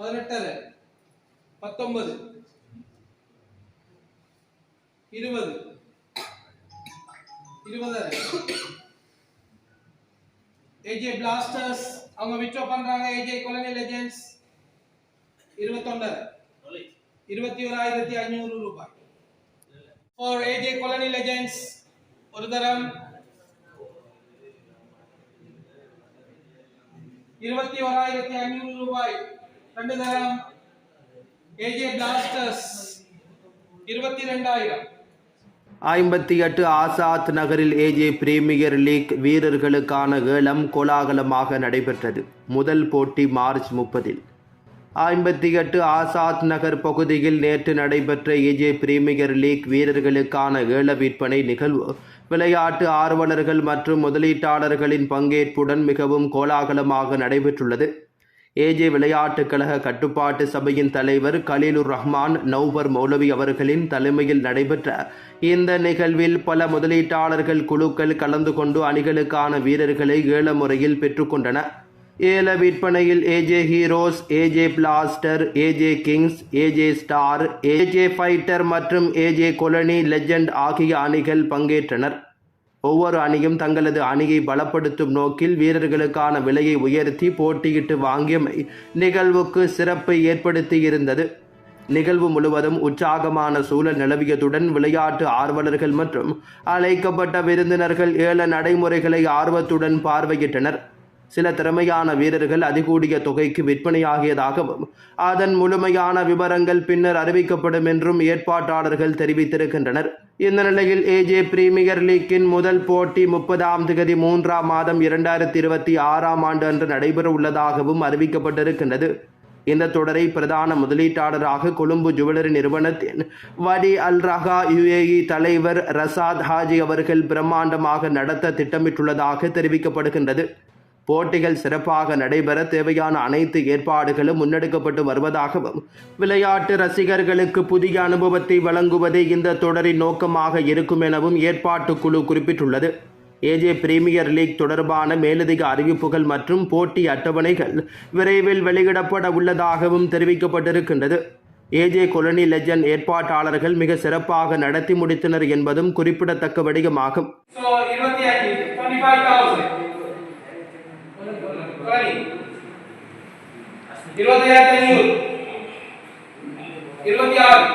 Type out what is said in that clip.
18 19 20 20 AJ Blasters அவங்க vitro பண்றாங்க. AJ Colony Legends 21 21500 ரூபாய். For AJ Colony Legends ஒரு தரம் 21500 ரூபாய். ரெண்டு தரம் AJ Blasters 22000. 58 ஆசாத் நகரில் ஏஜே பிரீமியர் லீக் வீரர்களுக்கான ஏலம் கோலாகலமாக நடைபெற்றது. முதல் போட்டி மார்ச் 30. 58 ஆசாத் நகர் பகுதியில் நேற்று நடைபெற்ற ஏஜே பிரீமியர் லீக் வீரர்களுக்கான ஏல விற்பனை நிகழ்வு விளையாட்டு ஆர்வலர்கள் மற்றும் முதலீட்டாளர்களின் பங்கேற்புடன் மிகவும் கோலாகலமாக நடைபெற்றுள்ளது. ஏஜே விளையாட்டுக் கழக கட்டுப்பாட்டு சபையின் தலைவர் கலீலுர் ரஹ்மான் நௌபர் மௌலவி அவர்களின் தலைமையில் நடைபெற்ற இந்த நிகழ்வில் பல முதலீட்டாளர்கள் குழுக்கள் கலந்து கொண்டு அணிகளுக்கான வீரர்களை ஏல முறையில் பெற்றுக்கொண்டன. ஏல விற்பனையில் AJ Heroes, AJ Blaster, AJ Kings, AJ Star, AJ Fighter மற்றும் ஏஜே கொலனி லெஜண்ட் ஆகிய அணிகள் பங்கேற்றனர். ஒவ்வொரு அணியும் தங்களது அணியை பலப்படுத்தும் நோக்கில் வீரர்களுக்கான விலையை உயர்த்தி போட்டியிட்டு வாங்கியமை நிகழ்வுக்கு சிறப்பை ஏற்படுத்தியிருந்தது. நிகழ்வு முழுவதும் உற்சாகமான சூழல் நிலவியதுடன் விளையாட்டு ஆர்வலர்கள் மற்றும் அழைக்கப்பட்ட விருந்தினர்கள் ஏல நடைமுறைகளை ஆர்வத்துடன் பார்வையிட்டனர். சில திறமையான வீரர்கள் அதிகூடிய தொகைக்கு விற்பனையாகியதாகவும் அதன் முழுமையான விவரங்கள் பின்னர் அறிவிக்கப்படும் என்றும் ஏற்பாட்டாளர்கள் தெரிவித்திருக்கின்றனர். இந்த நிலையில் ஏஜே பிரீமியர் லீக்கின் முதல் போட்டி 30ஆம் தேதி 3ஆம் மாதம் 2026ஆம் ஆண்டு அன்று நடைபெற உள்ளதாகவும் அறிவிக்கப்பட்டிருக்கின்றது. இந்த தொடரை பிரதான முதலீட்டாளராக கொழும்பு ஜுவல்லரி நிறுவனத்தின் வடி அல் ரஹா UAE தலைவர் ரசாத் ஹாஜி அவர்கள் பிரம்மாண்டமாக நடத்த திட்டமிட்டுள்ளதாக தெரிவிக்கப்படுகின்றது. போட்டிகள் சிறப்பாக நடைபெற தேவையான அனைத்து ஏற்பாடுகளும் முன்னெடுக்கப்பட்டு வருவதாகவும் விளையாட்டு ரசிகர்களுக்கு புதிய அனுபவத்தை வழங்குவதே இந்த தொடரின் நோக்கமாக இருக்கும் எனவும் ஏற்பாட்டு குழு குறிப்பிட்டுள்ளது. ஏஜே பிரீமியர் லீக் தொடர்பான மேலதிக அறிவிப்புகள் மற்றும் போட்டி அட்டவணைகள் விரைவில் வெளியிடப்பட உள்ளதாகவும் தெரிவிக்கப்பட்டிருக்கின்றது. ஏஜே கொலனி லெஜண்ட் ஏற்பாட்டாளர்கள் மிக சிறப்பாக நடத்தி முடித்தனர் என்பதும் குறிப்பிடத்தக்க விடயமாகும். இருபத்தி ஆறு